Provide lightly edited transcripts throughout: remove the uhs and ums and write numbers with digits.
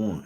one.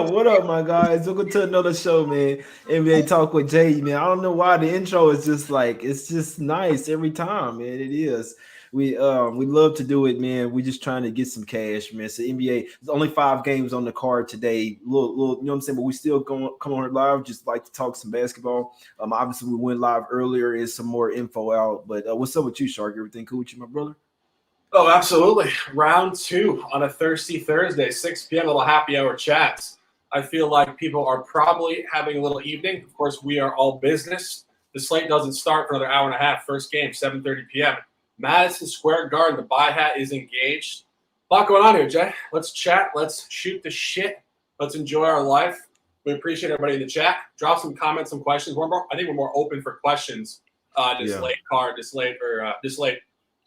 What up, my guys? Welcome to another show, man. NBA Talk with Jay, man. I don't know why the intro is just like it's just nice every time, man. It is. We love to do it, man. We just trying to get some cash, man. So NBA, there's only 5 games on the card today. Little, you know what I'm saying? But we still going come on live. Just like to talk some basketball. Obviously we went live earlier. Is some more info out. But what's up with you, Shark? Everything cool with you, my brother? Oh, absolutely. Round 2 on a thirsty Thursday, 6 p.m. little happy hour chats. I feel like people are probably having a little evening. Of course, we are all business. The slate doesn't start for another hour and a half. First game, 7:30 p.m. Madison Square Garden. The buy hat is engaged. A lot going on here, Jay. Let's chat. Let's shoot the shit. Let's enjoy our life. We appreciate everybody in the chat. Drop some comments, some questions. I think we're more open for questions. Late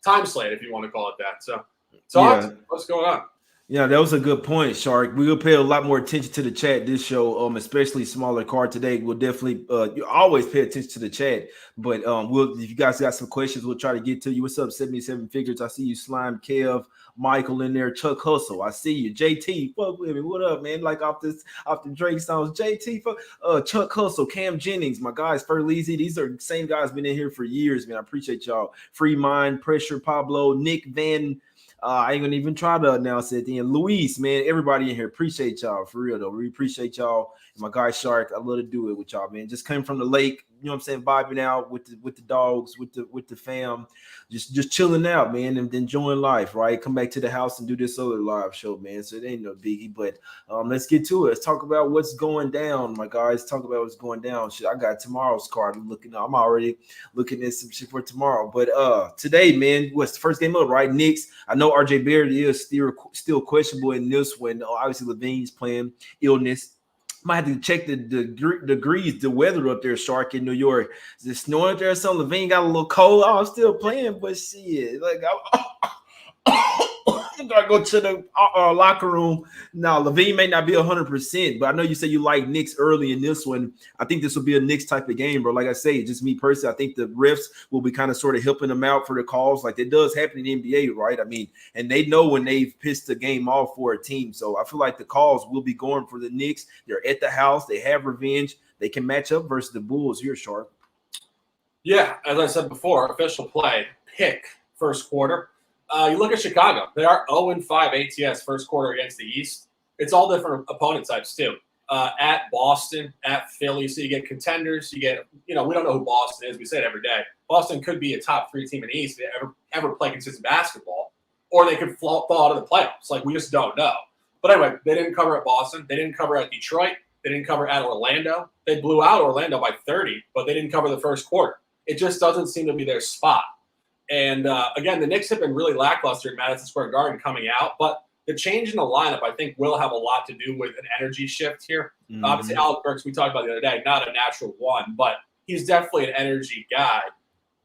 time slate, if you want to call it that. So what's going on? Yeah, that was a good point, Shark. We will pay a lot more attention to the chat this show, especially smaller card today. We'll definitely you always pay attention to the chat, but we'll if you guys got some questions, we'll try to get to you. What's up, 77 figures? I see you, Slime, Kev, Michael in there, Chuck Hustle. I see you, JT. Fuck with me. What up, man? Like off the Drake songs, JT. Chuck Hustle, Cam Jennings, my guys, Ferleezy. These are the same guys been in here for years, man. I appreciate y'all. Free Mind, Pressure, Pablo, Nick Van. I ain't gonna even try to announce it at the end. Luis, man, everybody in here, appreciate y'all for real though. We appreciate y'all. And my guy Shark, I love to do it with y'all, man. Just came from the lake, you know what I'm saying, vibing out with the dogs, with the fam, just chilling out, man, and enjoying life, right? Come back to the house and do this other live show, man. So it ain't no biggie, but let's get to it. Let's talk about what's going down, my guys. Talk about what's going down. Shit, I got tomorrow's card. I'm already looking at some shit for tomorrow. But today, man, what's the first game up, right? Knicks. I know RJ Barrett is still questionable in this one. Obviously, Levine's playing illness. Might have to check the degrees, the weather up there, Shark, in New York. Is it snowing up there or something? Levine got a little cold. Oh, I'm still playing, but shit. Like, I'm going to go to the locker room. Now, Levine may not be 100%, but I know you said you like Knicks early in this one. I think this will be a Knicks type of game, bro. Like I say, just me personally, I think the refs will be kind of sort of helping them out for the calls. Like it does happen in the NBA, right? I mean, and they know when they've pissed the game off for a team. So I feel like the calls will be going for the Knicks. They're at the house. They have revenge. They can match up versus the Bulls here, Sharp. Yeah, as I said before, official play, pick first quarter. You look at Chicago. They are 0-5 ATS first quarter against the East. It's all different opponent types, too. At Boston, at Philly. So you get contenders. You get, we don't know who Boston is. We say it every day. Boston could be a top 3 team in the East if they ever play consistent basketball. Or they could fall out of the playoffs. Like, we just don't know. But anyway, they didn't cover at Boston. They didn't cover at Detroit. They didn't cover at Orlando. They blew out Orlando by 30, but they didn't cover the first quarter. It just doesn't seem to be their spot. And, again, the Knicks have been really lackluster in Madison Square Garden coming out. But the change in the lineup, I think, will have a lot to do with an energy shift here. Mm-hmm. Obviously, Alec Burks, we talked about the other day, not a natural one, but he's definitely an energy guy.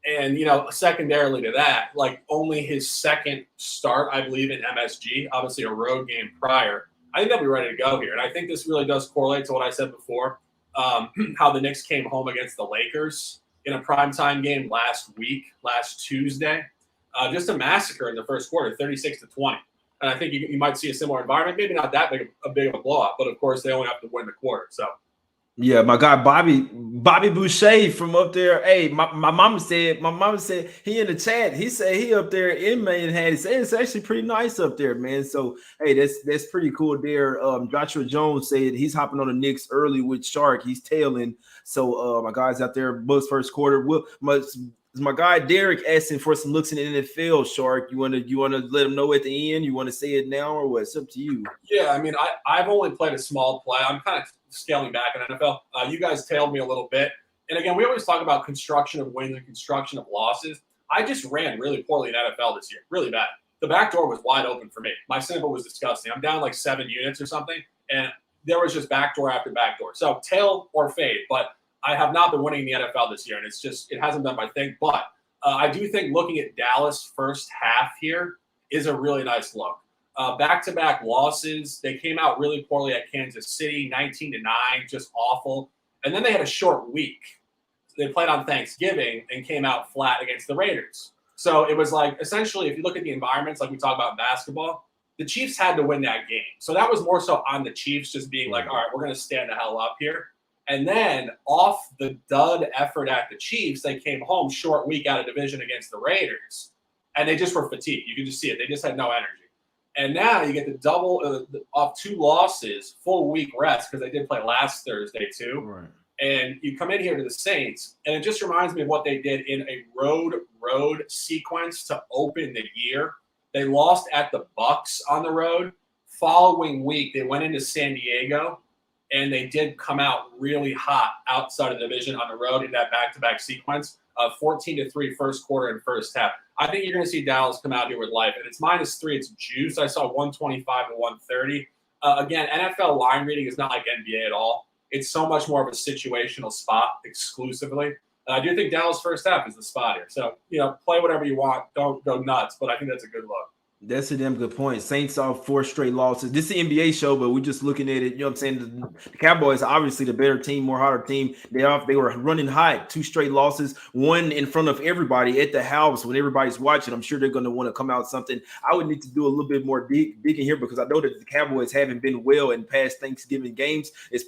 And, secondarily to that, like only his second start, I believe, in MSG, obviously a road game prior. I think they'll be ready to go here. And I think this really does correlate to what I said before, how the Knicks came home against the Lakers in a primetime game last Tuesday. Just a massacre in the first quarter, 36-20. And I think you might see a similar environment. Maybe not that big of a blowout, but of course they only have to win the quarter. So, yeah, my guy Bobby Boucher from up there. Hey, my mama said he in the chat. He said he up there in Manhattan. He said it's actually pretty nice up there, man. So hey, that's pretty cool there. Joshua Jones said he's hopping on the Knicks early with Shark. He's tailing. So my guys out there, Bucks first quarter. My guy Derek asking for some looks in the NFL, Shark. You wanna let him know at the end? You want to say it now or what? It's up to you. Yeah, I mean, I've only played a small play. I'm kind of scaling back in NFL. You guys tailed me a little bit. And again, we always talk about construction of wins and construction of losses. I just ran really poorly in NFL this year, really bad. The back door was wide open for me. My sample was disgusting. I'm down like 7 units or something. And there was just backdoor after backdoor. So tail or fade, but I have not been winning the NFL this year, and it hasn't been my thing. But I do think looking at Dallas first half here is a really nice look. Back-to-back losses. They came out really poorly at Kansas City, 19-9, just awful. And then they had a short week. They played on Thanksgiving and came out flat against the Raiders. So it was like, essentially, if you look at the environments like we talk about in basketball, the Chiefs had to win that game. So that was more so on the Chiefs just being like, all right, we're going to stand the hell up here. And then off the dud effort at the Chiefs, they came home short week out of division against the Raiders. And they just were fatigued. You could just see it. They just had no energy. And now you get the double off 2 losses, full week rest, because they did play last Thursday too. Right. And you come in here to the Saints, and it just reminds me of what they did in a road sequence to open the year. They lost at the Bucs on the road. Following week, they went into San Diego, and they did come out really hot outside of the division on the road in that back-to-back sequence of 14-3 first quarter and first half. I think you're going to see Dallas come out here with life, and it's -3. It's juice. I saw 125 to 130. Again, NFL line reading is not like NBA at all. It's so much more of a situational spot exclusively. I do think Dallas first half is the spot here. So, play whatever you want. Don't go nuts, but I think that's a good look. That's a damn good point. Saints off 4 straight losses. This is an NBA show, but we're just looking at it. You know what I'm saying? The Cowboys are obviously the better team, more hotter team. They were running hot, 2 straight losses, one in front of everybody at the house when everybody's watching. I'm sure they're going to want to come out something. I would need to do a little bit more digging here because I know that the Cowboys haven't been well in past Thanksgiving games. They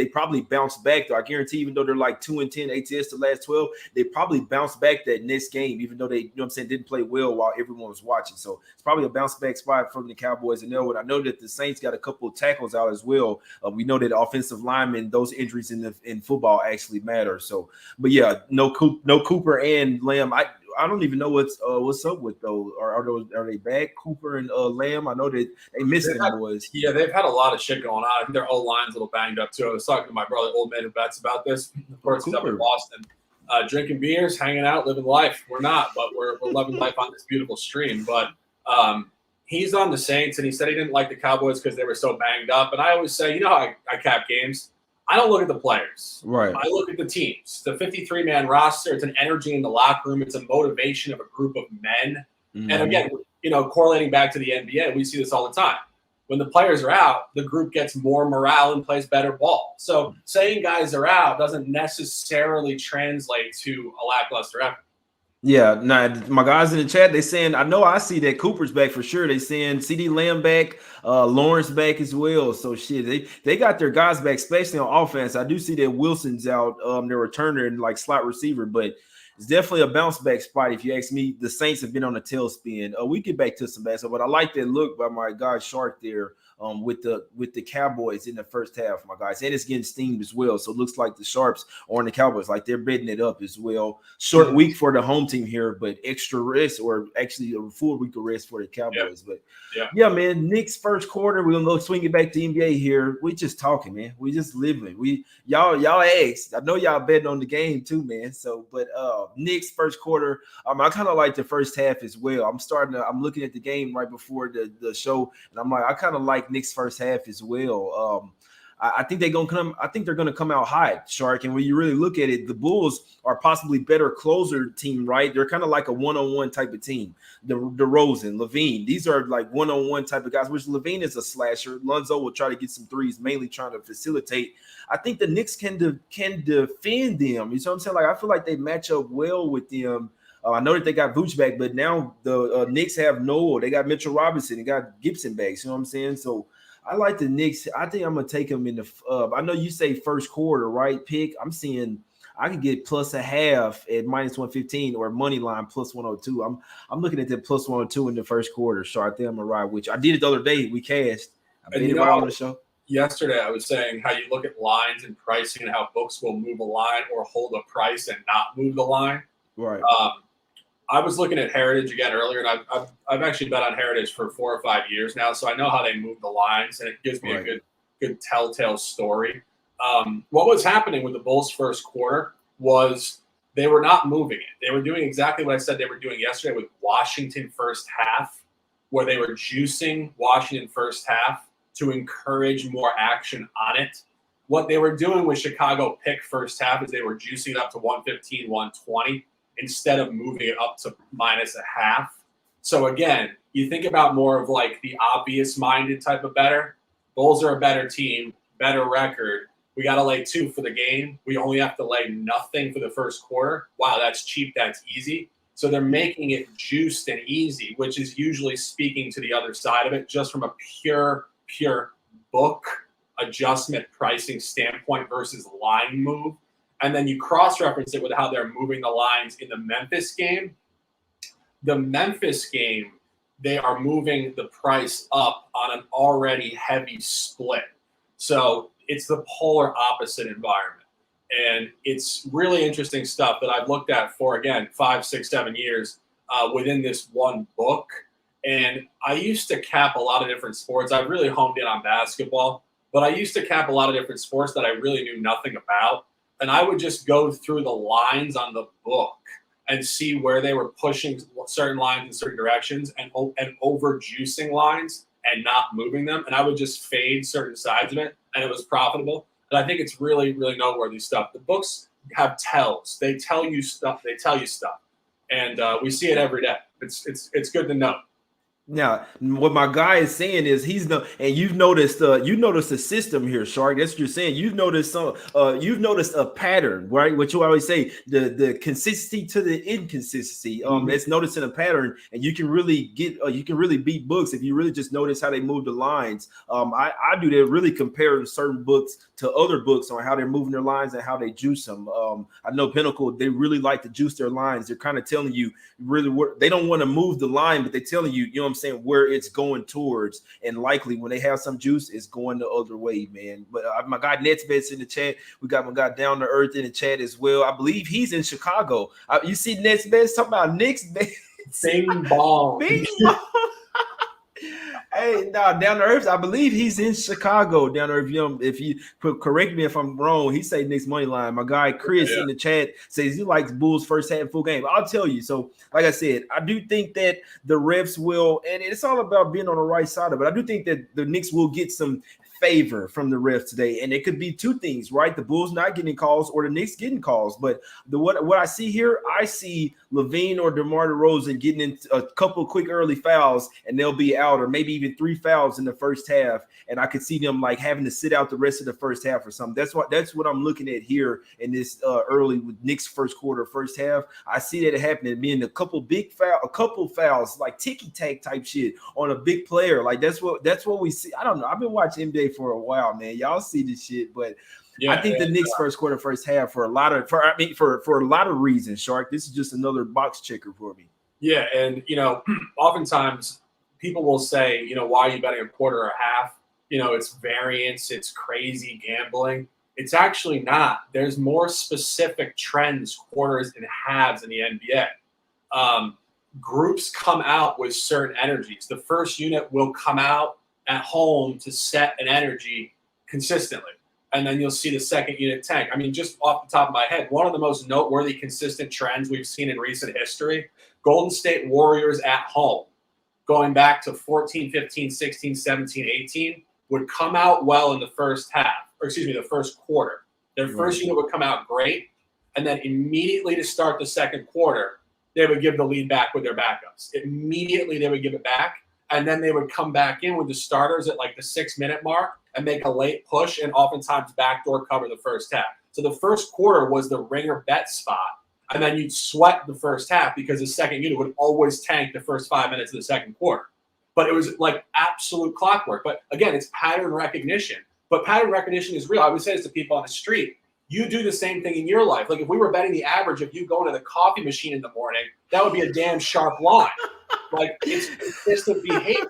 probably bounced back, though. I guarantee, even though they're like 2-10 ATS the last 12, they probably bounced back that next game, even though they, you know what I'm saying, didn't play well while everyone was watching. So it's probably a bounce back spot from the Cowboys and Elwood. I know that the Saints got a couple of tackles out as well. We know that offensive linemen, those injuries in football actually matter. So, but yeah, no Cooper and Lamb. I don't even know what's up with those. Are they back, Cooper and Lamb? I know that they missed them boys. Yeah, they've had a lot of shit going on. I think their O-line's a little banged up too. I was talking to my brother, old man who bets about this. Of course, he's up in Boston. Drinking beers, hanging out, living life. We're not, but we're living life on this beautiful stream. But he's on the Saints, and he said he didn't like the Cowboys because they were so banged up. And I always say, how I cap games? I don't look at the players. Right. I look at the teams. The 53-man roster, it's an energy in the locker room. It's a motivation of a group of men. Mm-hmm. And again, correlating back to the NBA, we see this all the time. When the players are out, the group gets more morale and plays better ball. So saying guys are out doesn't necessarily translate to a lackluster effort. Yeah, my guys in the chat, they saying, I know I see that Cooper's back for sure. They saying CD Lamb back, Lawrence back as well. So shit, they got their guys back, especially on offense. I do see that Wilson's out, their returner and like slot receiver, but it's definitely a bounce back spot. If you ask me, the Saints have been on a tailspin. We get back to some basketball, but I like that look by my guy Shark there. With the Cowboys in the first half, my guys, and it's getting steamed as well. So it looks like the Sharps are on the Cowboys, like they're betting it up as well. Short week for the home team here, but extra rest, or actually a full week of rest for the Cowboys. But yeah, man, Knicks first quarter. We're gonna go swing it back to NBA here. We just talking, man. We just living. Y'all asked. I know y'all betting on the game too, man. So, but Knicks first quarter. I kind of like the first half as well. I'm looking at the game right before the show, and I'm like, I kind of like Knicks first half as well. I think they're gonna come. I think they're gonna come out hot, Shark. And when you really look at it, the Bulls are possibly better closer team, right? They're kind of like a one-on-one type of team. DeRozan, Levine, these are like one-on-one type of guys. Which Levine is a slasher. Lonzo will try to get some threes, mainly trying to facilitate. I think the Knicks can defend them. You know what I'm saying? Like I feel like they match up well with them. I know that they got Vooch back, but now the Knicks have Noel. They got Mitchell Robinson. They got Gibson back. You know what I'm saying? So I like the Knicks. I think I'm going to take them in the I know you say first quarter, right, pick. I'm seeing I can get plus a half at -115 or money line plus 102. I'm looking at that plus 102 in the first quarter. So I think I'm going to ride with you. I did it the other day. We cashed. I made it right on the show. Yesterday, I was saying how you look at lines and pricing and how books will move a line or hold a price and not move the line. Right. I was looking at Heritage again earlier, and I've actually bet on Heritage for 4 or 5 years now, so I know how they move the lines, and it gives me a good telltale story. What was happening with the Bulls' first quarter was they were not moving it. They were doing exactly what I said they were doing yesterday with Washington first half, where they were juicing Washington first half to encourage more action on it. What they were doing with Chicago pick first half is they were juicing it up to 115, 120 instead of moving it up to -0.5. So again, you think about more of like the obvious-minded type of better. Bulls are a better team, better record. We got to lay 2 for the game. We only have to lay nothing for the first quarter. Wow, that's cheap. That's easy. So they're making it juiced and easy, which is usually speaking to the other side of it, just from a pure book adjustment pricing standpoint versus line move. And then you cross-reference it with how they're moving the lines in the Memphis game. The Memphis game, they are moving the price up on an already heavy split. So it's the polar opposite environment. And it's really interesting stuff that I've looked at for, again, 5, 6, 7 years within this one book. And I used to cap a lot of different sports. I've really honed in on basketball, but I used to cap a lot of different sports that I really knew nothing about. And I would just go through the lines on the book and see where they were pushing certain lines in certain directions and over juicing lines and not moving them. And I would just fade certain sides of it, and it was profitable. And I think it's really, really noteworthy stuff. The books have tells. They tell you stuff. And we see it every day. It's good to know. Now, what my guy is saying is and you've noticed the system here, Shark. That's what you're saying. You've noticed a pattern, right? What you always say, the consistency to the inconsistency. It's noticing a pattern, and you can really beat books if you really just notice how they move the lines. I do that, really comparing certain books to other books on how they're moving their lines and how they juice them. I know Pinnacle, they really like to juice their lines. They're kind of telling you really they don't want to move the line, but they're telling you, you know what I'm saying, where it's going towards, and likely when they have some juice, it's going the other way, man. But my guy Netsbet's in the chat. We got my guy Down to Earth in the chat as well. I believe he's in Chicago. You see Netsbet's talking about Knicks. Bing bong. Bing bong. Hey, now Down to Earth, I believe he's in Chicago. Down to Earth, if you correct me if I'm wrong, he say Knicks money line. My guy Chris in the chat says he likes Bulls first half full game. I'll tell you. So, like I said, I do think that the refs will, and it's all about being on the right side of it. I do think that the Knicks will get some favor from the refs today, and it could be two things, right? The Bulls not getting calls or the Knicks getting calls. But what I see here, I see Levine or DeMar DeRozan getting into a couple quick early fouls, and they'll be out, or maybe even 3 fouls in the first half, and I could see them like having to sit out the rest of the first half or something. That's what I'm looking at here in this early with Knicks first quarter, first half. I see that happening, being a couple fouls, like ticky-tack type shit on a big player. Like that's what we see. I don't know. I've been watching NBA for a while, man. Y'all see this shit, but I think the Knicks first quarter, first half for a lot of reasons, Shark. This is just another box checker for me. Yeah, and oftentimes people will say, why are you betting a quarter or half? It's variance, it's crazy gambling. It's actually not. There's more specific trends, quarters and halves in the NBA. Groups come out with certain energies. The first unit will come out at home to set an energy consistently. And then you'll see the second unit tank. I mean, just off the top of my head, one of the most noteworthy consistent trends we've seen in recent history, Golden State Warriors at home, going back to 14, 15, 16, 17, 18, would come out well in the first quarter. Their first unit would come out great, and then immediately to start the second quarter, they would give the lead back with their backups. Immediately they would give it back, and then they would come back in with the starters at like the 6-minute mark and make a late push and oftentimes backdoor cover the first half. So the first quarter was the ringer bet spot, and then you'd sweat the first half because the second unit would always tank the first 5 minutes of the second quarter. But it was like absolute clockwork. But again, it's pattern recognition. But pattern recognition is real. I would say this to people on the street. You do the same thing in your life. Like if we were betting the average of you going to the coffee machine in the morning, that would be a damn sharp line. Like it's consistent behavior,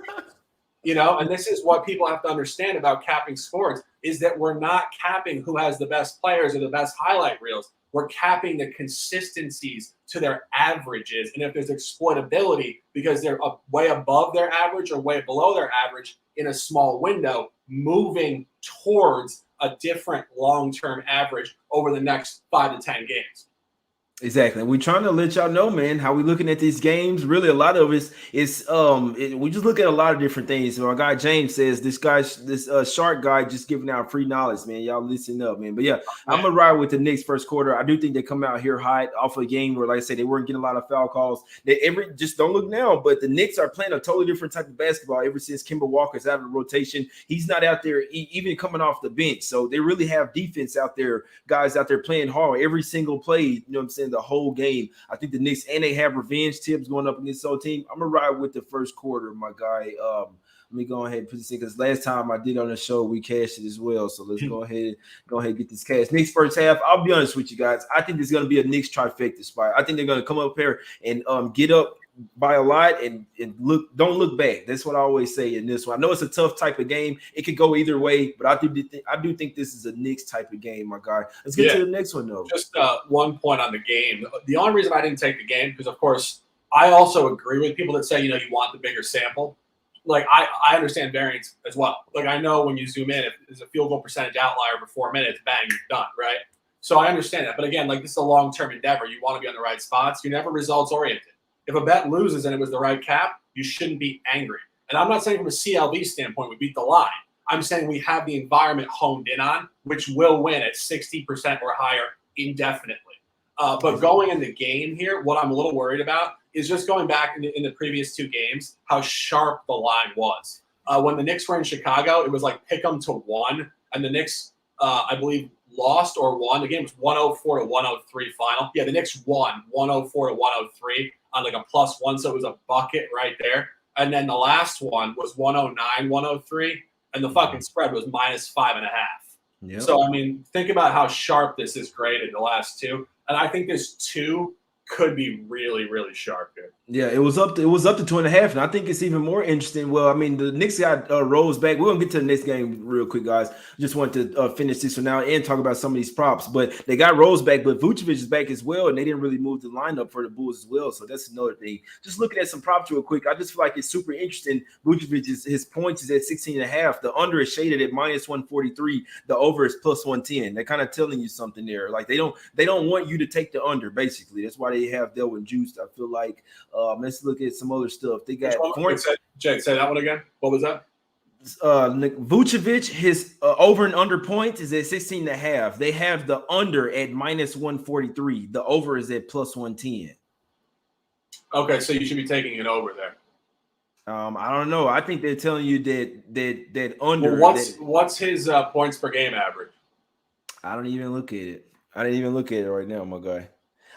and this is what people have to understand about capping sports is that we're not capping who has the best players or the best highlight reels. We're capping the consistencies to their averages. And if there's exploitability because they're way above their average or way below their average in a small window, moving towards a different long-term average over the next 5 to 10 games. Exactly. We're trying to let y'all know, man, how we looking at these games. Really, a lot of it is we just look at a lot of different things. So our guy James says this shark guy just giving out free knowledge, man. Y'all listen up, man. But yeah, I'm Man, gonna ride with the Knicks first quarter. I do think they come out here hot off a game where, like I said, they weren't getting a lot of foul calls. Just don't look now, but the Knicks are playing a totally different type of basketball ever since Kemba Walker's out of the rotation. He's not out there even coming off the bench. So they really have defense out there, guys out there playing hard every single play. You know what I'm saying? The whole game. I think the Knicks, and they have revenge tips going up against the whole team. I'm gonna ride with the first quarter, my guy. Let me go ahead and put this in because last time I did on the show, we cashed it as well. So let's go ahead and get this cash. Knicks first half. I'll be honest with you guys. I think there's gonna be a Knicks trifecta spot. I think they're gonna come up here and get up by a lot and don't look back. That's what I always say in this one. I know it's a tough type of game. It could go either way, but I do think this is a Knicks type of game, my guy. Let's get to the next one though. Just one point on the game. The only reason I didn't take the game because, of course, I also agree with people that say you want the bigger sample. Like I understand variance as well. Like I know when you zoom in, if there's a field goal percentage outlier for 4 minutes, bang, you're done, right? So I understand that. But again, like this is a long-term endeavor. You want to be on the right spots. You're never results oriented. If a bet loses and it was the right cap, you shouldn't be angry. And I'm not saying from a CLV standpoint we beat the line. I'm saying we have the environment honed in on, which will win at 60% or higher indefinitely. But going in the game here, what I'm a little worried about is just going back in the previous two games, how sharp the line was. When the Knicks were in Chicago, it was like pick 'em to 1, and the Knicks, I believe, lost or won. The game was 104 to 103 final. Yeah, the Knicks won 104 to 103 on like a +1, so it was a bucket right there. And then the last one was 109, 103, and the fucking spread was -5.5. Yep. So, I mean, think about how sharp this is graded, the last two. And I think this 2 could be really, really sharp here. Yeah, it was up to 2.5, and I think it's even more interesting. Well, I mean, the Knicks got Rose back. We're gonna get to the next game real quick, guys. Just wanted to finish this one now and talk about some of these props. But they got Rose back, but Vucevic is back as well, and they didn't really move the lineup for the Bulls as well. So that's another thing. Just looking at some props real quick, I just feel like it's super interesting. Vucevic his points is at 16.5. The under is shaded at -143. The over is +110. They're kind of telling you something there. Like they don't want you to take the under. Basically, that's why they have Delvin juiced. I feel like. Let's look at some other stuff. They got Jake, say that one again. What was that? Vucevic, his over and under points is at 16.5. They have the under at -143. The over is at +110. Okay, so you should be taking it over there. I don't know. I think they're telling you that under. Well, what's his points per game average? I don't even look at it. I didn't even look at it right now, my guy.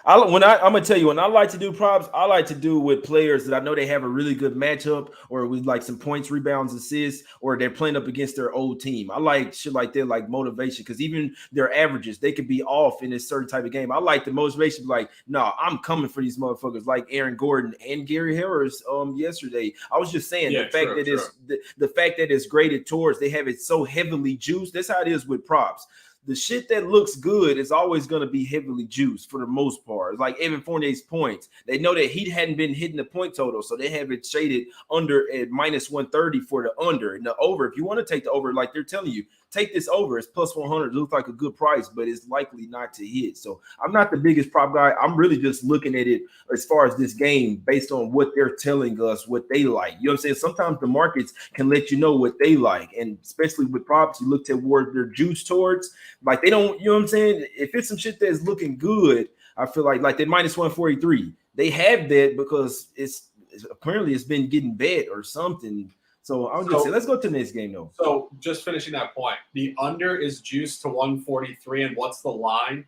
I'm gonna tell you, when I like to do props, I like to do with players that I know they have a really good matchup, or with like some points, rebounds, assists, or they're playing up against their old team. I like shit like that, like motivation, because even their averages, they could be off in a certain type of game. I like the motivation, like, no, I'm coming for these motherfuckers, like Aaron Gordon and Gary Harris yesterday. I was just saying the fact that it's graded towards, they have it so heavily juiced. That's how it is with props. The shit that looks good is always going to be heavily juiced for the most part. It's like Evan Fournier's points. They know that he hadn't been hitting the point total, so they have it shaded under at -130 for the under. And the over, if you want to take the over, like they're telling you, take this over. It's +100. It looks like a good price, but it's likely not to hit. So I'm not the biggest prop guy. I'm really just looking at it as far as this game based on what they're telling us, what they like. You know what I'm saying? Sometimes the markets can let you know what they like. And especially with props, you look toward their juice towards. Like they don't, you know what I'm saying? If it's some shit that's looking good, I feel like that -143, they have that because it's apparently it's been getting bet or something. So I'll just say, let's go to the next game though. So just finishing that point, the under is juiced to 143, and what's the line?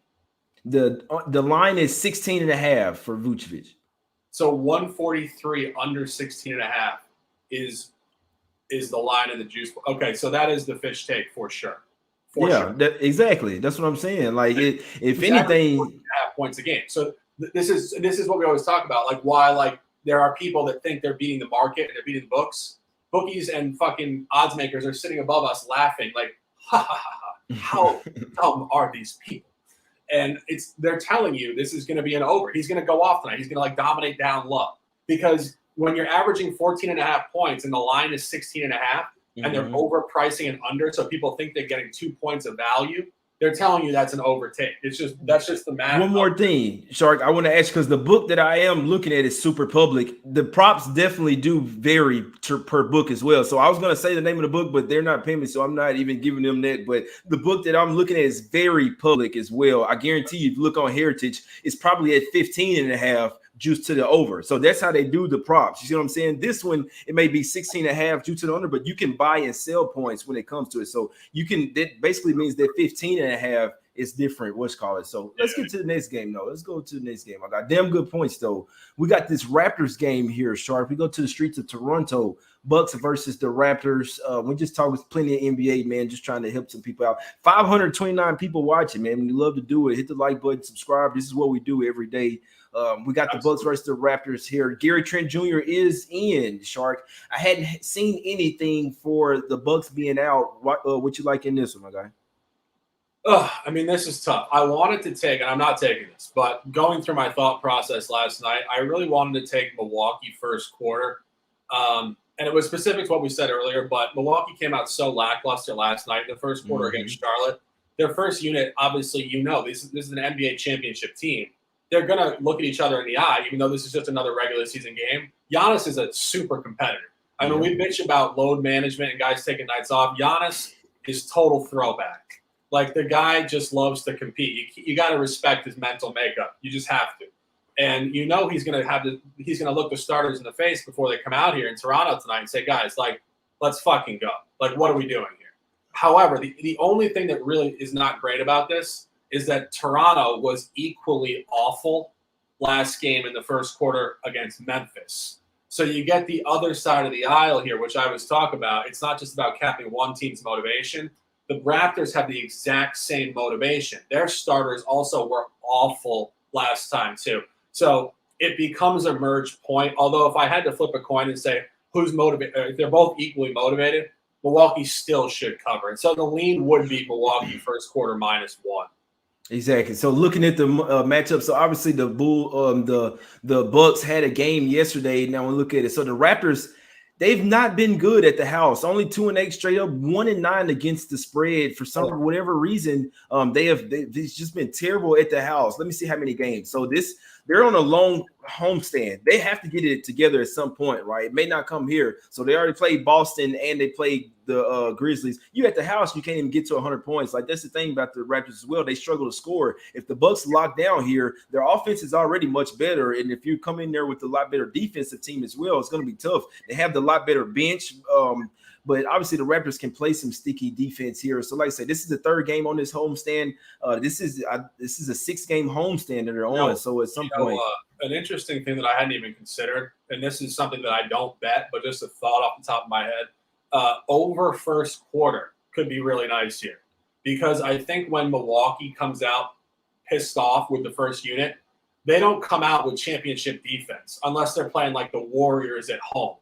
The line is 16.5 for Vucevic. So 143 under 16.5 is the line in the juice. Okay, so that is the fish take for sure. Sure. Exactly. That's what I'm saying. Like, if anything, points a game. So this is what we always talk about. Like, why there are people that think they're beating the market and they're beating the books. Bookies and fucking odds makers are sitting above us laughing, like, ha ha ha ha. How dumb are these people? And they're telling you this is going to be an over. He's going to go off tonight. He's going to dominate down low, because when you're averaging 14.5 points and the line is 16.5. And they're overpricing and under, so people think they're getting 2 points of value. they're telling you that's an overtake. That's just the math. One more thing, Shark, I want to ask because the book that I am looking at is super public. The props definitely do vary per book as well. So I was going to say the name of the book, but they're not paying me, so I'm not even giving them that. But the book that I'm looking at is very public as well. I guarantee you, if you look on Heritage, it's probably at 15.5 juice to the over. So that's how they do the props. You see what I'm saying? This one, it may be 16.5 juice to the under, but you can buy and sell points when it comes to it. So you can, that basically means that 15.5 is different. What's called it. So let's get to the next game, though. Let's go to the next game. I got damn good points, though. We got this Raptors game here, Sharp. We go to the streets of Toronto. Bucks versus the Raptors. We just talked with plenty of NBA, man, just trying to help some people out. 529 people watching, man. We love to do it. Hit the like button, subscribe. This is what we do every day. We got the Bucks versus the Raptors here. Gary Trent Jr. is in, Shark. I hadn't seen anything for the Bucks being out. What you like in this one, my guy? I mean, this is tough. I wanted to take, and I'm not taking this, but going through my thought process last night, I really wanted to take Milwaukee first quarter. And it was specific to what we said earlier, but Milwaukee came out so lackluster last night in the first quarter against Charlotte. Their first unit, obviously, this is an NBA championship team. They're going to look at each other in the eye, even though this is just another regular season game. Giannis is a super competitor. I mean, we bitch about load management and guys taking nights off. Giannis is total throwback. Like, the guy just loves to compete. You got to respect his mental makeup. You just have to. And he's going to look the starters in the face before they come out here in Toronto tonight and say, guys, like, let's fucking go. Like, what are we doing here? However, the only thing that really is not great about this is that Toronto was equally awful last game in the first quarter against Memphis. So you get the other side of the aisle here, which I was talking about. It's not just about capping one team's motivation. The Raptors have the exact same motivation. Their starters also were awful last time too. So it becomes a merge point. Although if I had to flip a coin and say who's motivated, if they're both equally motivated, Milwaukee still should cover. And so the lean would be Milwaukee first quarter -1. Exactly. So looking at the matchup, so obviously the Bucks had a game yesterday. Now we look at it. So the Raptors, they've not been good at the house. Only 2-8 straight up, 1-9 against the spread. For whatever reason, they've just been terrible at the house. Let me see how many games. So they're on a long homestand. They have to get it together at some point, right? It may not come here. So they already played Boston and they played the Grizzlies. You at the house, you can't even get to 100 points. Like, that's the thing about the Raptors as well. They struggle to score. If the Bucks lock down here, their offense is already much better. And if you come in there with a lot better defensive team as well, it's going to be tough. They have the lot better bench. But obviously the Raptors can play some sticky defense here. So like I said, this is the third game on this homestand. This is a 6-game homestand that they're on. So at some point, an interesting thing that I hadn't even considered, and this is something that I don't bet, but just a thought off the top of my head, over first quarter could be really nice here, because I think when Milwaukee comes out pissed off with the first unit, they don't come out with championship defense unless they're playing like the Warriors at home.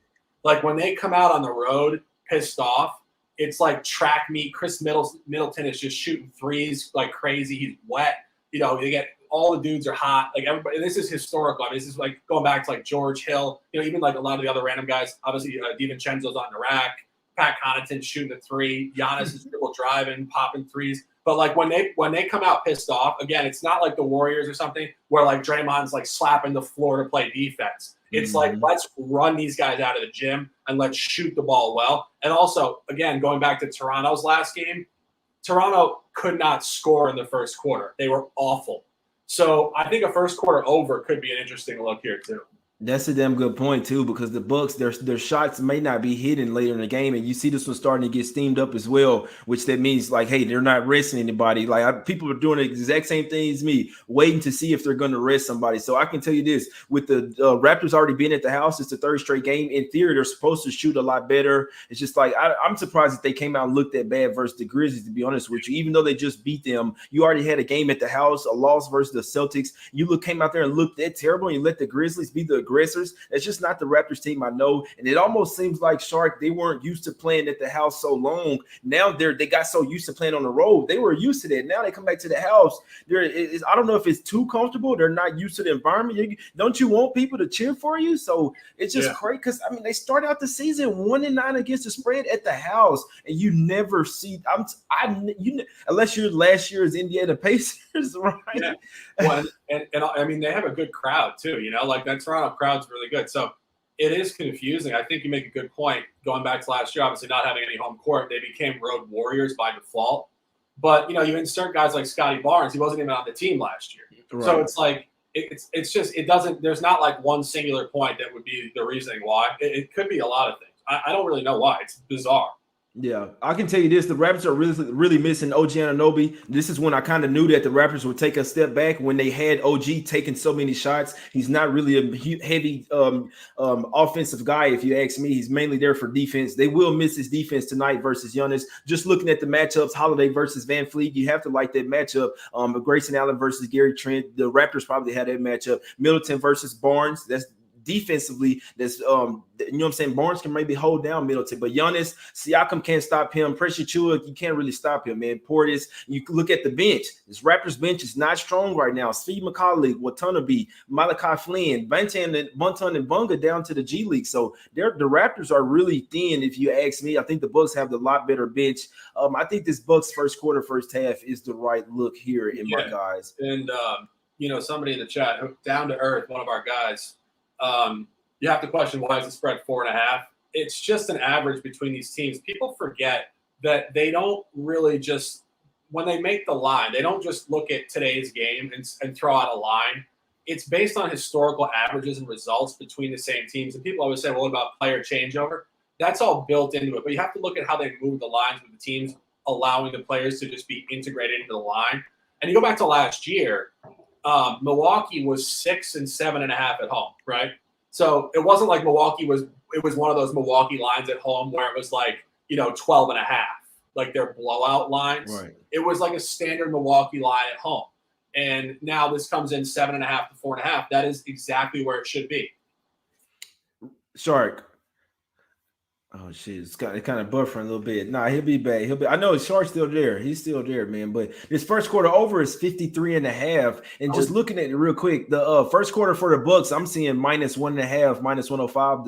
Like, when they come out on the road pissed off, it's like track meet. Chris Middleton is just shooting threes like crazy. He's wet. They get all the dudes are hot. Like, everybody, and this is historical. I mean, this is like going back to like George Hill. Even like a lot of the other random guys. Obviously, DiVincenzo's on the rack. Pat Connaughton shooting a three. Giannis is dribble driving, popping threes. But like when they come out pissed off, again, it's not like the Warriors or something where like Draymond's like slapping the floor to play defense. It's like, let's run these guys out of the gym and let's shoot the ball well. And also, again, going back to Toronto's last game, Toronto could not score in the first quarter. They were awful. So I think a first quarter over could be an interesting look here too. That's a damn good point too, because the Bucks, their shots may not be hitting later in the game, and you see this one starting to get steamed up as well, which that means like, hey, they're not resting anybody. Like, people are doing the exact same thing as me, waiting to see if they're going to rest somebody. So I can tell you this: with the Raptors already being at the house, it's the third straight game. In theory, they're supposed to shoot a lot better. It's just like I'm surprised that they came out and looked that bad versus the Grizzlies. To be honest with you, even though they just beat them, you already had a game at the house, a loss versus the Celtics. You came out there and looked that terrible, and you let the Grizzlies be the aggressors. It's just not the Raptors team I know. And it almost seems like, Shark, they weren't used to playing at the house so long. Now they got so used to playing on the road. They were used to that. Now they come back to the house. I don't know if it's too comfortable. They're not used to the environment. Don't you want people to cheer for you? So it's just crazy because, I mean, they start out the season 1-9 against the spread at the house, and you never see unless you're last year's Indiana Pacers, right? Yeah. Well, and I mean, they have a good crowd too, like that Toronto crowd's really good. So it is confusing. I think you make a good point. Going back to last year, obviously not having any home court, they became road warriors by default. But, you insert guys like Scotty Barnes. He wasn't even on the team last year. Right. So it's like, it's just, it doesn't, there's not like one singular point that would be the reasoning why. It could be a lot of things. I don't really know why. It's bizarre. Yeah, I can tell you this. The Raptors are really missing OG Anunoby. This is when I kind of knew that the Raptors would take a step back when they had OG taking so many shots. He's not really a heavy offensive guy, if you ask me. He's mainly there for defense. They will miss his defense tonight versus Giannis. Just looking at the matchups, Holiday versus Van Fleet, you have to like that matchup. Grayson Allen versus Gary Trent. The Raptors probably had that matchup. Middleton versus Barnes. That's defensively, that's Barnes can maybe hold down Middleton, but Giannis, Siakam can't stop him. Precious Achiuwa, you can't really stop him, man. Portis, you look at the bench. This Raptors bench is not strong right now. Steve McCauley, Watanabe, Malachi Flynn, Bunton and Bunga down to the G League. So the Raptors are really thin, if you ask me. I think the Bucks have the lot better bench. I think this Bucks first quarter, first half is the right look here in my guys. And somebody in the chat, down to earth, one of our guys. You have to question, why is the spread 4.5? It's just an average between these teams. People forget that they don't really just, when they make the line, they don't just look at today's game and throw out a line. It's based on historical averages and results between the same teams. And people always say, well, what about player changeover? That's all built into it. But you have to look at how they move the lines with the teams, allowing the players to just be integrated into the line. And you go back to last year, Milwaukee was 6 and 7.5 at home, right? So it wasn't like Milwaukee was one of those Milwaukee lines at home where it was like, 12.5, like their blowout lines. Right. It was like a standard Milwaukee line at home. And now this comes in 7.5 to 4.5. That is exactly where it should be. Shark. Oh shit, it's kind of buffering a little bit. Nah, he'll be back. I know Shark's still there. He's still there, man. But this first quarter over is 53.5. And just looking at it real quick, the first quarter for the Bucks, I'm seeing -1.5, -105.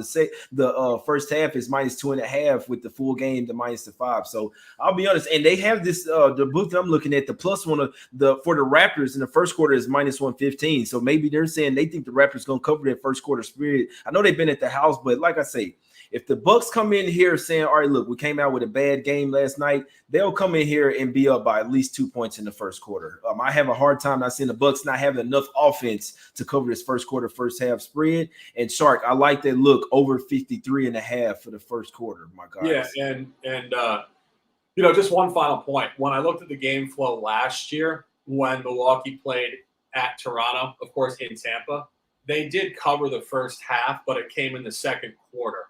The first half is -2.5 with the full game, the -5. So I'll be honest. And they have this the book that I'm looking at, the plus one of for the Raptors in the first quarter is -115. So maybe they're saying they think the Raptors gonna cover that first quarter spread. I know they've been at the house, but like I say, if the Bucks come in here saying, all right, look, we came out with a bad game last night, they'll come in here and be up by at least 2 points in the first quarter. I have a hard time not seeing the Bucks not having enough offense to cover this first quarter, first half spread. And Shark, I like that look over 53.5 for the first quarter, my guys. Yeah, and just one final point. When I looked at the game flow last year when Milwaukee played at Toronto, of course, in Tampa, they did cover the first half, but it came in the second quarter.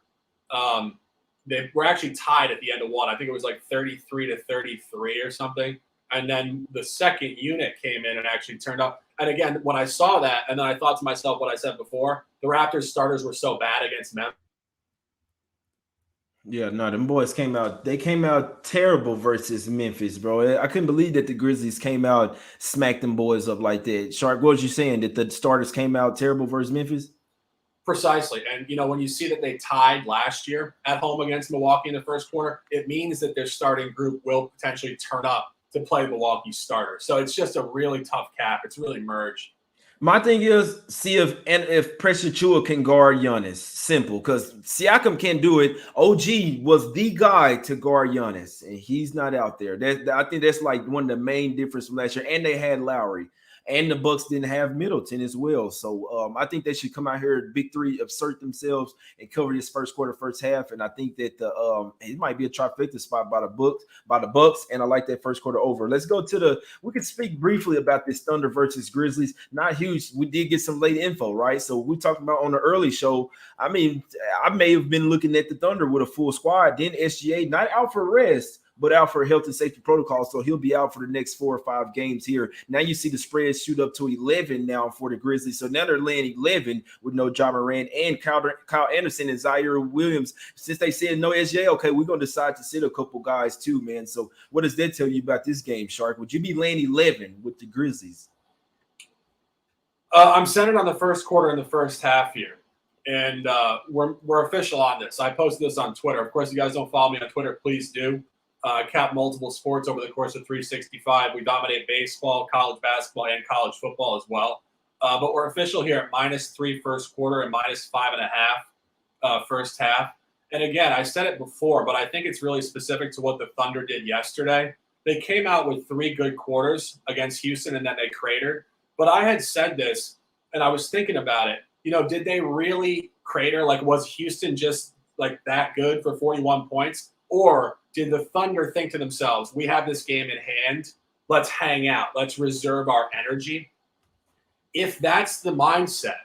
They were actually tied at the end of one. I think it was like 33-33 or something. And then the second unit came in and actually turned up. And again, when I saw that, and then I thought to myself what I said before, the Raptors starters were so bad against Memphis. Yeah, no, them boys came out. They came out terrible versus Memphis, bro. I couldn't believe that the Grizzlies came out, smacked them boys up like that. Shark, what was you saying? That the starters came out terrible versus Memphis? Precisely. And, when you see that they tied last year at home against Milwaukee in the first quarter, it means that their starting group will potentially turn up to play Milwaukee's starter. So it's just a really tough cap. It's really merged. My thing is, see if Precious Achiuwa can guard Giannis. Simple, because Siakam can't do it. OG was the guy to guard Giannis, and he's not out there. I think that's like one of the main differences from last year. And they had Lowry. And the Bucks didn't have Middleton as well. So I think they should come out here, big three, assert themselves and cover this first quarter, first half. And I think that it might be a trifecta spot by the Bucks. And I like that first quarter over. Let's go to we can speak briefly about this Thunder versus Grizzlies. Not huge. We did get some late info, right? So we talked about on the early show. I mean, I may have been looking at the Thunder with a full squad. Then SGA not out for rest, but out for health and safety protocol. So he'll be out for the next 4 or 5 games here. Now you see the spread shoot up to 11 now for the Grizzlies. So now they're laying 11 with no Ja Morant and Kyle Anderson and Zaire Williams. Since they said no SJ, okay, we're going to decide to sit a couple guys too, man. So what does that tell you about this game, Shark? Would you be laying 11 with the Grizzlies? I'm centered on the first quarter and the first half here. And we're official on this. I posted this on Twitter. Of course, if you guys don't follow me on Twitter, please do. Cap multiple sports over the course of 365. We dominate baseball, college basketball, and college football as well. But we're official here at -3 first quarter and -5.5 first half. And again, I said it before, but I think it's really specific to what the Thunder did yesterday. They came out with 3 good quarters against Houston, and then they cratered. But I had said this, and I was thinking about it. Did they really crater? Like, was Houston just like that good for 41 points? Or did the Thunder think to themselves, we have this game in hand, let's hang out, let's reserve our energy? If that's the mindset,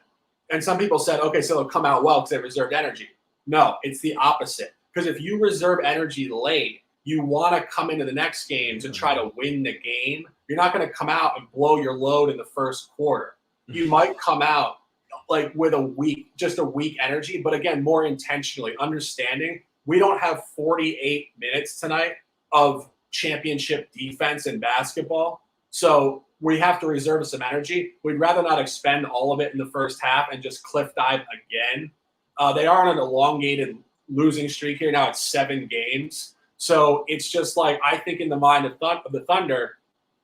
and some people said, okay, so they'll come out well because they reserved energy. No, it's the opposite. Because if you reserve energy late, you want to come into the next game to try to win the game. You're not going to come out and blow your load in the first quarter. You might come out like with a weak energy, but again, more intentionally understanding we don't have 48 minutes tonight of championship defense in basketball. So we have to reserve some energy. We'd rather not expend all of it in the first half and just cliff dive again. They are on an elongated losing streak here. Now it's 7 games. So it's just like, I think in the mind of the Thunder,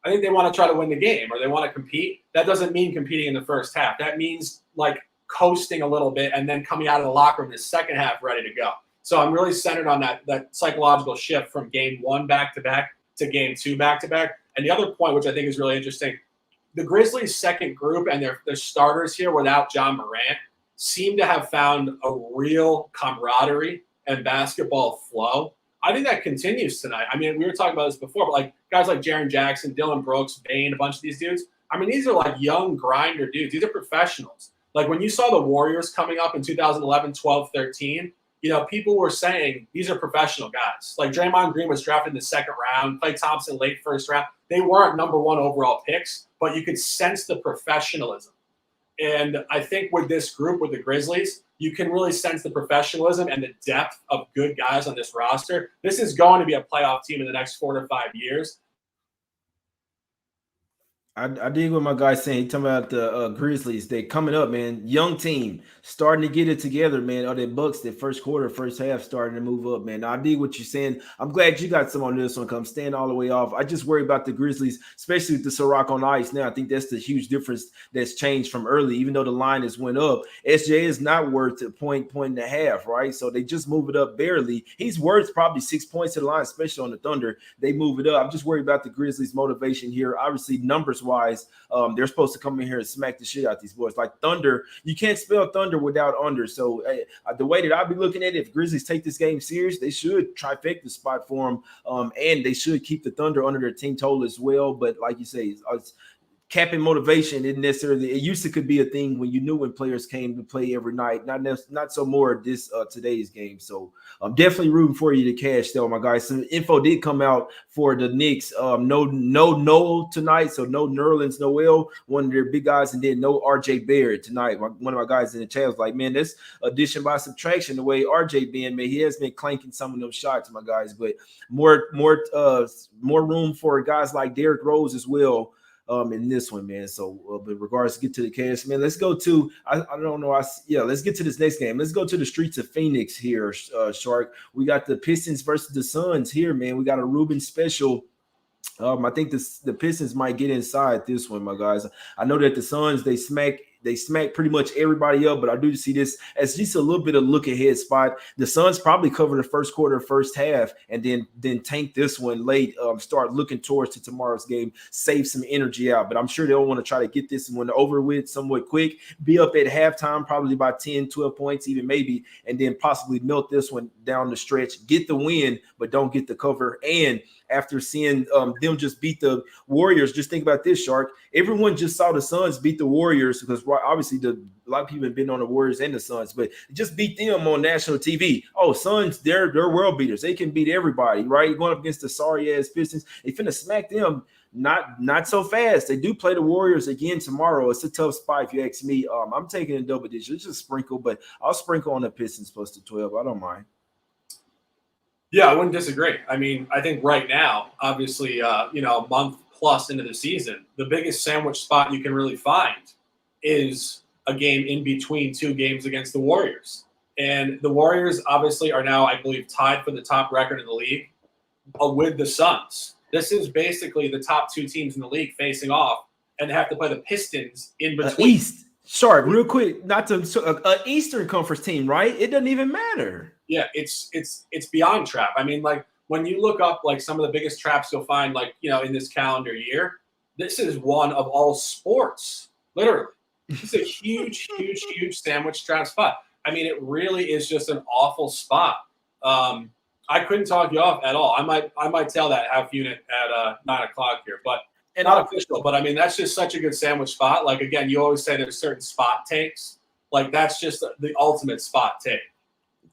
I think they want to try to win the game or they want to compete. That doesn't mean competing in the first half. That means like coasting a little bit and then coming out of the locker room in the second half ready to go. So I'm really centered on that psychological shift from game 1 back-to-back to game 2 back-to-back. And the other point, which I think is really interesting, the Grizzlies' second group and their starters here without Ja Morant seem to have found a real camaraderie and basketball flow. I think that continues tonight. I mean, we were talking about this before, but like guys like Jaren Jackson, Dylan Brooks, Bane, a bunch of these dudes. I mean, these are like young grinder dudes. These are professionals. Like when you saw the Warriors coming up in 2011, 12, 13, people were saying these are professional guys. Like Draymond Green was drafted in the second round, Klay Thompson late first round. They weren't number 1 overall picks, but you could sense the professionalism. And I think with this group, with the Grizzlies, you can really sense the professionalism and the depth of good guys on this roster. This is going to be a playoff team in the next 4 to 5 years. I dig what my guy's saying. He talking about the Grizzlies. They coming up, man. Young team starting to get it together, man. Or the Bucks, the first quarter, first half starting to move up, man. Now, I dig what you're saying. I'm glad you got some on this one. Come stand all the way off. I just worry about the Grizzlies, especially with the Ciroc on ice. Now, I think that's the huge difference that's changed from early. Even though the line has went up, SJ is not worth a point and a half, right? So they just move it up barely. He's worth probably 6 points to the line, especially on the Thunder. They move it up. I'm just worried about the Grizzlies' motivation here. Obviously, numbers wise, they're supposed to come in here and smack the shit out these boys. Like Thunder, you can't spell Thunder without under. So the way that I'll be looking at it, if Grizzlies take this game serious, they should trifecta spot for them, and they should keep the Thunder under their team total as well. But like you say, it's capping motivation isn't necessarily. It used to could be a thing when you knew when players came to play every night. Not so more this today's game. So I'm definitely rooting for you to cash though, my guys. Some info did come out for the Knicks. No Noel tonight, so no Nerlens Noel, one of their big guys, and then no RJ Barrett tonight. One of my guys in the chat was like, man, this addition by subtraction. The way RJ been, man, he has been clanking some of those shots, my guys. But more room for guys like Derrick Rose as well. In this one, man. So, in regards to get to the cash, man, let's go to let's get to this next game. Let's go to the streets of Phoenix here, Shark. We got the Pistons versus the Suns here, man. We got a Ruben special. I think the Pistons might get inside this one, my guys. I know that the Suns they smack pretty much everybody up, but I do see this as just a little bit of look ahead spot. The Suns probably cover the first quarter, first half, and then tank this one late. Start looking towards to tomorrow's game, save some energy out. But I'm sure they'll want to try to get this one over with somewhat quick. Be up at halftime, probably by 10, 12 points, even maybe, and then possibly melt this one down the stretch. Get the win, but don't get the cover. And after seeing them just beat the Warriors, just think about this, Shark. Everyone just saw the Suns beat the Warriors because obviously a lot of people have been on the Warriors and the Suns, but just beat them on national TV. Oh, Suns, they're world beaters. They can beat everybody, right? Going up against the sorry ass Pistons, they finna smack them. Not so fast. They do play the Warriors again tomorrow. It's a tough spot if you ask me. I'm taking a double digit. It's just sprinkle, but I'll sprinkle on the Pistons plus the 12. I don't mind. Yeah, I wouldn't disagree. I mean, I think right now, obviously, a month plus into the season, the biggest sandwich spot you can really find is a game in between two games against the Warriors. And the Warriors obviously are now, I believe, tied for the top record in the league with the Suns. This is basically the top two teams in the league facing off, and they have to play the Pistons in between. East. Sharp, real quick, not to an Eastern Conference team, right? It doesn't even matter. Yeah, it's beyond trap. I mean, like when you look up like some of the biggest traps you'll find, like in this calendar year, this is one of all sports. Literally, it's a huge, huge, huge sandwich trap spot. I mean, it really is just an awful spot. I couldn't talk you off at all. I might tell that half unit at 9 o'clock here, but. And not official, but I mean, that's just such a good sandwich spot. Like, again, you always say there's certain spot takes. Like, that's just the ultimate spot take.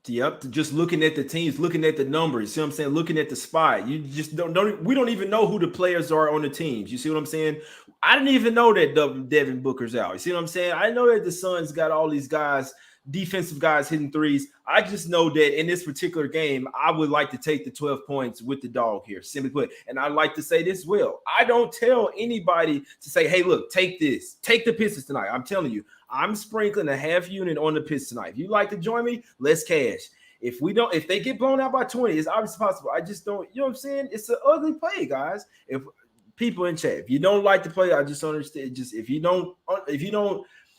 Yep. Just looking at the teams, looking at the numbers. See what I'm saying? Looking at the spot. You just don't we don't even know who the players are on the teams. You see what I'm saying? I didn't even know that Devin Booker's out. You see what I'm saying? I know that the Suns got all these guys, defensive guys hitting threes. I just know that in this particular game, I would like to take the 12 points with the dog here, simply put. And I'd like to say this well. I don't tell anybody to say, hey, look, take this. Take the Pistons tonight. I'm telling you, I'm sprinkling a half unit on the Pistons tonight. If you'd like to join me, let's cash. If they get blown out by 20, it's obviously possible. I just don't, you know what I'm saying? It's an ugly play, guys. If people in chat, if you don't like the play, I just understand. Just if you don't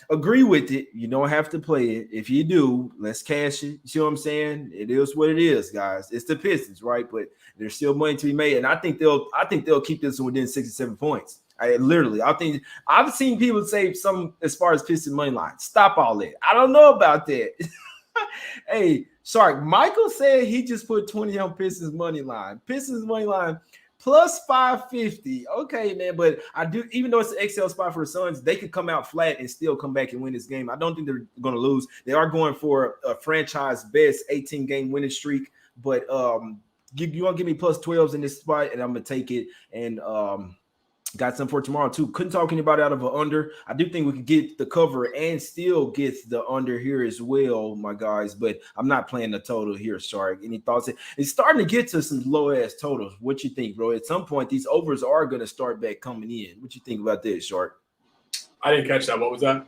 agree with it, you don't have to play it. If you do, let's cash it. You see what I'm saying? It is what it is, guys. It's the Pistons, right? But there's still money to be made, and I think they'll keep this within 67 points. I think I've seen people say some as far as Pistons money line. Stop all that. I don't know about that. Hey, sorry, Michael said he just put 20 on Pistons money line. Pistons money line plus 550. Okay, man, but I do, even though it's an XL spot for the Suns, they could come out flat and still come back and win this game. I don't think they're going to lose. They are going for a franchise best 18-game winning streak, but you want to give me plus 12s in this spot, and I'm going to take it. And got some for tomorrow too. Couldn't talk anybody out of an under. I do think we could get the cover and still get the under here as well, my guys. But I'm not playing the total here, Shark. Any thoughts? It's starting to get to some low ass totals. What you think, bro? At some point, these overs are going to start back coming in. What you think about this, Shark? I didn't catch that. What was that?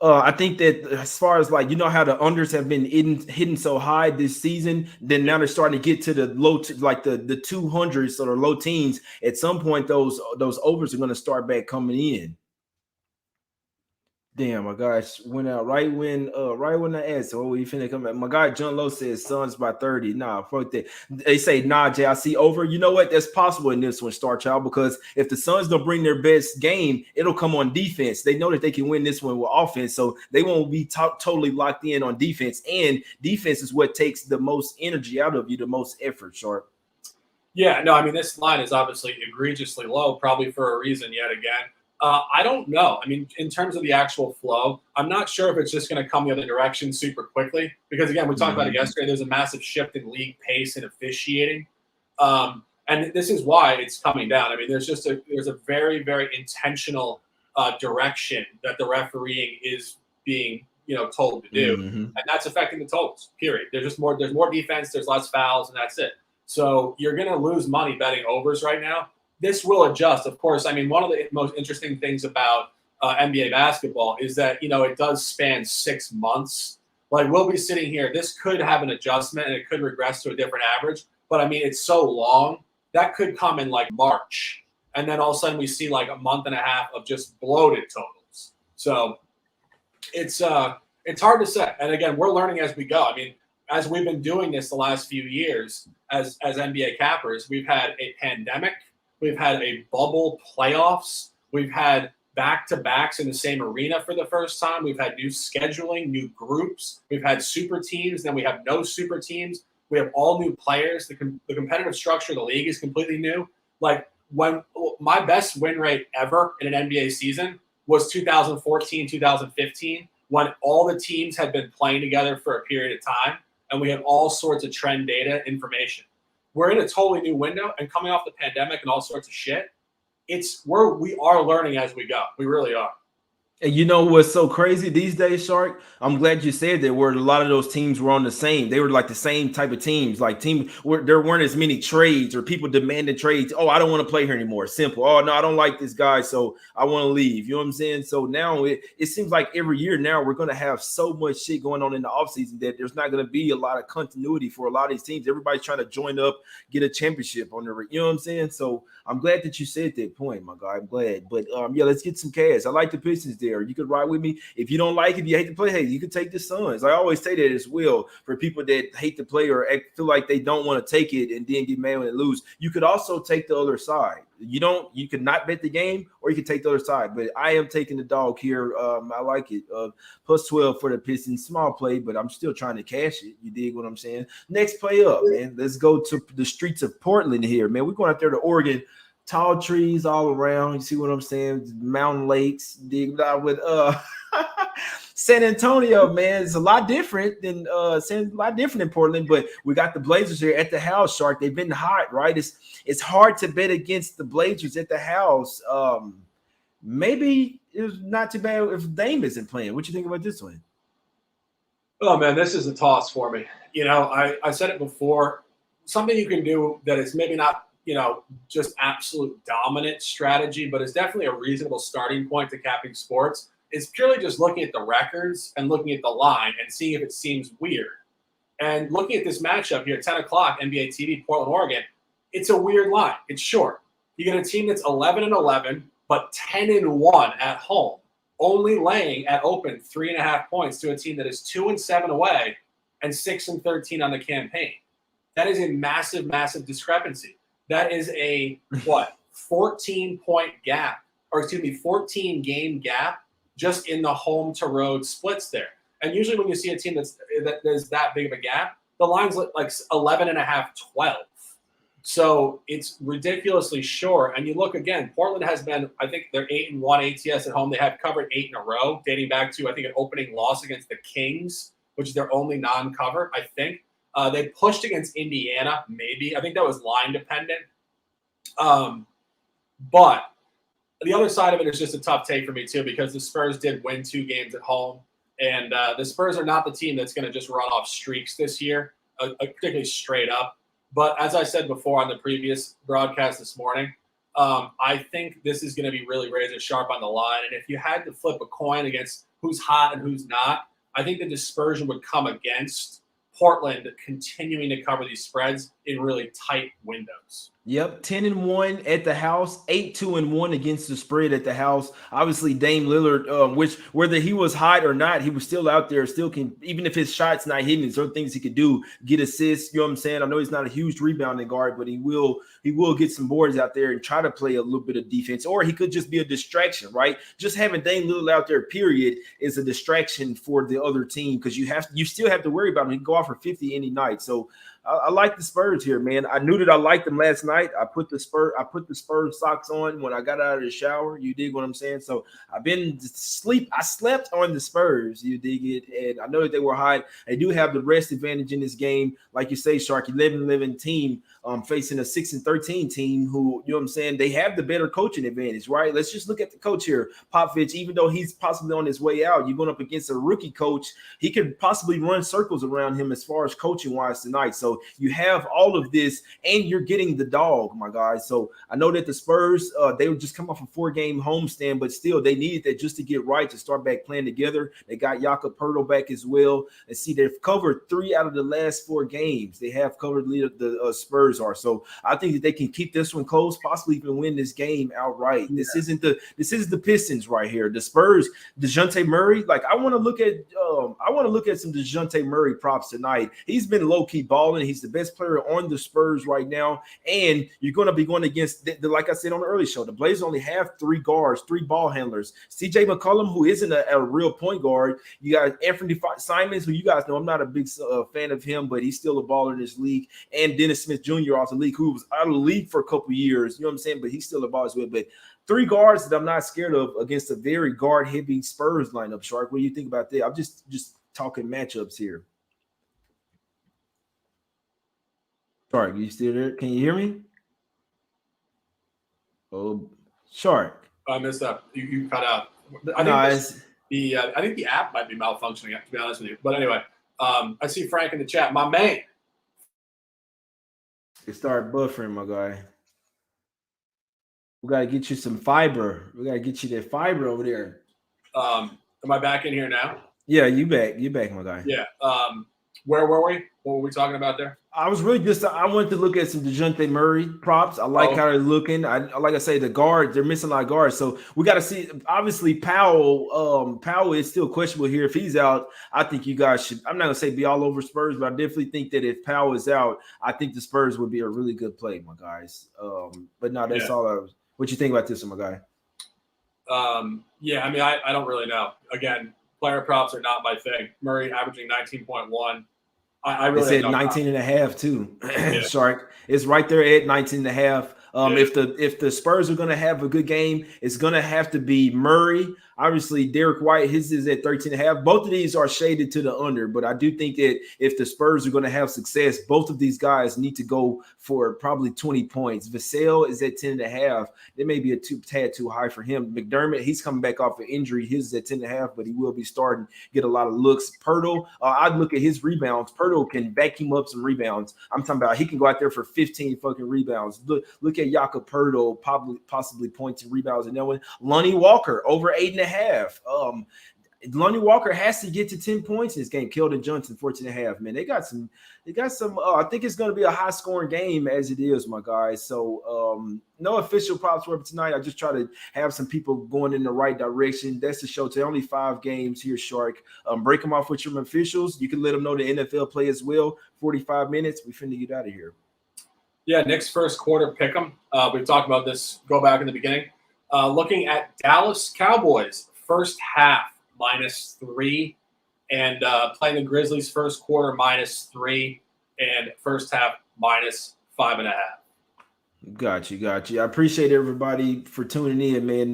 I think that as far as like, how the unders have been hitting so high this season, then now they're starting to get to the low, like the 200s or the low teens. At some point, those overs are going to start back coming in. Damn, my gosh, went out right when I asked, oh, you finna come back. My guy John Lowe says Suns by 30. Nah, fuck that. They say, nah, Jay, I see over. You know what? That's possible in this one, Star Child, because if the Suns don't bring their best game, it'll come on defense. They know that they can win this one with offense, so they won't be totally locked in on defense. And defense is what takes the most energy out of you, the most effort, Sharp. Yeah, no, I mean, this line is obviously egregiously low, probably for a reason yet again. I don't know. I mean, in terms of the actual flow, I'm not sure if it's just going to come the other direction super quickly because, again, we talked about it yesterday. There's a massive shift in league pace and officiating, and this is why it's coming down. I mean, there's a very, very intentional direction that the refereeing is being told to do, and that's affecting the totals. Period. There's more defense. There's less fouls, and that's it. So you're going to lose money betting overs right now. This will adjust, of course. I mean, one of the most interesting things about NBA basketball is that, it does span 6 months. Like, we'll be sitting here. This could have an adjustment, and it could regress to a different average. But, I mean, it's so long. That could come in, like, March. And then all of a sudden we see, like, a month and a half of just bloated totals. So it's hard to say. And, again, we're learning as we go. I mean, as we've been doing this the last few years as NBA cappers, we've had a pandemic. We've had a bubble playoffs. We've had back-to-backs in the same arena for the first time. We've had new scheduling, new groups. We've had super teams. Then we have no super teams. We have all new players. The competitive structure of the league is completely new. Like, when my best win rate ever in an NBA season was 2014, 2015, when all the teams had been playing together for a period of time, and we had all sorts of trend data information. We're in a totally new window, and coming off the pandemic and all sorts of shit, we are learning as we go. We really are. And you know what's so crazy these days, Shark? I'm glad you said that. Where a lot of those teams were on the same, they were like the same type of teams. Like where there weren't as many trades or people demanding trades. Oh, I don't want to play here anymore. Simple. Oh no, I don't like this guy, so I want to leave. You know what I'm saying? So now it seems like every year now we're gonna have so much shit going on in the offseason that there's not gonna be a lot of continuity for a lot of these teams. Everybody's trying to join up, get a championship on the. You know what I'm saying? So I'm glad that you said that point, my guy. I'm glad. But yeah, let's get some cash. I like the Pistons there. You could ride with me. If you don't like it, you hate to play, hey, you could take the Suns. I always say that as well for people that hate to play or feel like they don't want to take it and then get mad when they lose. You could also take the other side. You could not bet the game, or you could take the other side. But I am taking the dog here. I like it. Plus 12 for the Pistons. Small play, but I'm still trying to cash it. You dig what I'm saying? Next play up, man. Let's go to the streets of Portland here, man. We're going out there to Oregon. Tall trees all around. You see what I'm saying? Mountain lakes. Dig out with San Antonio, man. It's a lot different than Portland, but we got the Blazers here at the house, Shark. They've been hot, right? It's hard to bet against the Blazers at the house. Maybe it's not too bad if Dame isn't playing. What you think about this one? Oh man, this is a toss for me. You know, I said it before. Something you can do that is maybe not, just absolute dominant strategy, but it's definitely a reasonable starting point to capping sports. Is purely just looking at the records and looking at the line and seeing if it seems weird. And looking at this matchup here, 10 o'clock, NBA TV, Portland, Oregon, it's a weird line. It's short. You get a team that's 11-11, but 10-1 at home, only laying at open 3.5 points to a team that is 2-7 away and 6-13 on the campaign. That is a massive, massive discrepancy. That is a 14-point gap, or 14 game gap just in the home to road splits there. And usually when you see a team that there's that big of a gap, the line's like 11.5, 12. So it's ridiculously short. And you look again, Portland has been, I think they're 8-1 ATS at home. They have covered 8 in a row, dating back to, I think, an opening loss against the Kings, which is their only non-cover, I think. They pushed against Indiana, maybe. I think that was line dependent. But the other side of it is just a tough take for me, too, because the Spurs did win 2 games at home. And the Spurs are not the team that's going to just run off streaks this year, particularly straight up. But as I said before on the previous broadcast this morning, I think this is going to be really razor sharp on the line. And if you had to flip a coin against who's hot and who's not, I think the dispersion would come against Portland continuing to cover these spreads in really tight windows. Yep, 10-1 at the house, 8-2-1 against the spread at the house. Obviously, Dame Lillard, which whether he was hot or not, he was still out there, still can, even if his shot's not hitting, there's other things he could do, get assists. You know what I'm saying? I know he's not a huge rebounding guard, but he will get some boards out there and try to play a little bit of defense, or he could just be a distraction, right? Just having Dame Lillard out there, period, is a distraction for the other team because you still have to worry about him. He can go off for 50 any night. So I like the Spurs here, man. I knew that I liked them last night. I put the Spurs socks on when I got out of the shower. You dig what I'm saying? So I've been sleep. I slept on the Spurs. You dig it? And I know that they were hot. They do have the rest advantage in this game, like you say, Shark. 11-11 team facing a 6-13 team who, you know what I'm saying, they have the better coaching advantage, right? Let's just look at the coach here, Popovich. Even though he's possibly on his way out, you're going up against a rookie coach. He could possibly run circles around him as far as coaching wise tonight. So you have all of this, and you're getting the dog, my guys. So I know that the Spurs, they would just come off a 4-game homestand, but still they needed that just to get right, to start back playing together. They got Jakob Poeltl back as well. And see, they've covered 3 out of the last 4 games. They have covered the Spurs are. So I think that they can keep this one close, possibly even win this game outright. Yeah. This is the Pistons right here. The Spurs, DeJounte Murray. Like I want to look at some DeJounte Murray props tonight. He's been low key balling. He's the best player on the Spurs right now, and you're going to be going against like I said on the early show, the Blazers only have 3 guards, 3 ball handlers. CJ McCollum, who isn't a real point guard. You got Anthony Simons, who you guys know I'm not a big fan of him, but he's still a baller in this league, and Dennis Smith Jr. off the league, who was out of the league for a couple years. You know what I'm saying? But he's still a baller as well. But three guards that I'm not scared of against a very guard-heavy Spurs lineup. Shark, what do you think about that? I'm just talking matchups here. Shark, you still there? Can you hear me? Oh, Shark. I missed that. You cut out. I Nice. think the app might be malfunctioning, to be honest with you. But anyway, I see Frank in the chat. My man. It started buffering, my guy. We gotta get you some fiber. We gotta get you that fiber over there. Am I back in here now? Yeah, you back. You back, my guy. Yeah. Where were we? What were we talking about there? I was really I wanted to look at some DeJounte Murray props. I like how they're looking. Like I say, the guards, they're missing a lot of guards. So we got to see. Obviously, Powell is still questionable here. If he's out, I think you guys should. I'm not gonna say be all over Spurs, but I definitely think that if Powell is out, I think the Spurs would be a really good play, my guys. But no, that's all. What you think about this one, my guy? Yeah, I mean, I don't really know. Again, player props are not my thing. Murray averaging 19.1. I really it's at 19 and a half too. Shark. It's right there at 19 and a half. If the Spurs are going to have a good game, it's going to have to be Murray. Obviously, Derek White, his is at 13 and a half. Both of these are shaded to the under, but I do think that if the Spurs are going to have success, both of these guys need to go for probably 20 points. Vassell is at 10 and a half. It may be a tad too high for him. McDermott, he's coming back off an injury. His is at 10 and a half, but he will be starting to get a lot of looks. Pirtle, I'd look at his rebounds. Pirtle can vacuum up some rebounds. I'm talking about he can go out there for 15 fucking rebounds. Look at Jakob Pirtle, possibly points and rebounds. And then with Lonnie Walker, over 8.5. Lonnie Walker has to get to 10 points in this game. Keldon Johnson, 14.5. Man, they got some. I think it's going to be a high scoring game as it is, my guys. So no official props for tonight. I just try to have some people going in the right direction. That's the show today. Only 5 games here, Shark. Break them off with your officials. You can let them know the NFL play as well. 45 minutes. We finna get out of here. Yeah, Knicks first quarter pick 'em. We've talked about this. Go back in the beginning. Looking at Dallas Cowboys first half -3, and playing the Grizzlies first quarter -3, and first half -5.5. Got you. I appreciate everybody for tuning in, man.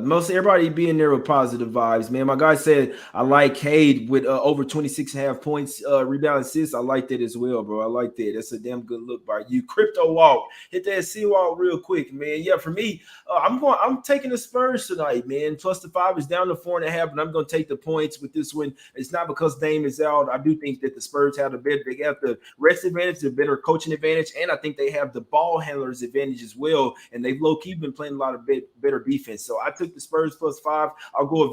Most everybody being there with positive vibes, man. My guy said I like Cade with over 26.5 points, rebound assists. I like that as well, bro. I like that. That's a damn good look by you. Crypto Walk, hit that C Walk real quick, man. Yeah, for me, I'm taking the Spurs tonight, man. Plus the 5 is down to 4.5, and I'm going to take the points with this one. It's not because Dame is out. I do think that the Spurs have they have the rest advantage, the better coaching advantage, and I think they have the ball handlers advantage as well, and they've low-key been playing a lot of better defense. So I took the Spurs plus 5. I'll go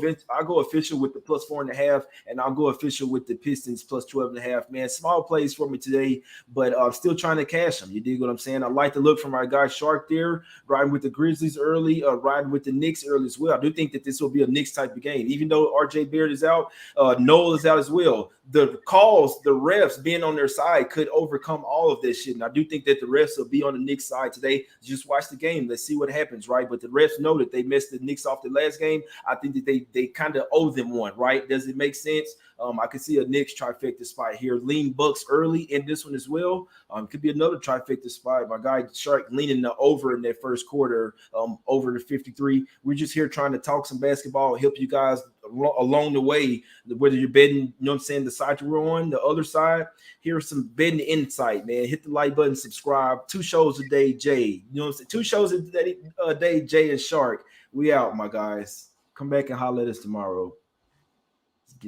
official with the plus 4.5, and I'll go official with the Pistons plus 12.5. Man, small plays for me today, but I'm still trying to cash them. You dig what I'm saying? I like the look from my guy Shark there, riding with the Grizzlies early, riding with the Knicks early as well. I do think that this will be a Knicks type of game, even though RJ Barrett is out, Noel is out as well. The calls, the refs being on their side could overcome all of this shit, and I do think that the refs will be on the Knicks side today. Just watch the game. Let's see what happens, right? But the refs know that they messed the Knicks off the last game. I think that they kind of owe them one, right? Does it make sense? I could see a Knicks trifecta spot here. Lean Bucks early in this one as well. Could be another trifecta spot. My guy Shark leaning the over in that first quarter, over the 53. We're just here trying to talk some basketball, help you guys along the way, whether you're betting, you know what I'm saying, the side we're on, the other side. Here's some betting insight, man. Hit the like button, subscribe. 2 shows a day, Jay. You know what I'm saying? 2 shows a day, Jay and Shark. We out, my guys. Come back and holler at us tomorrow.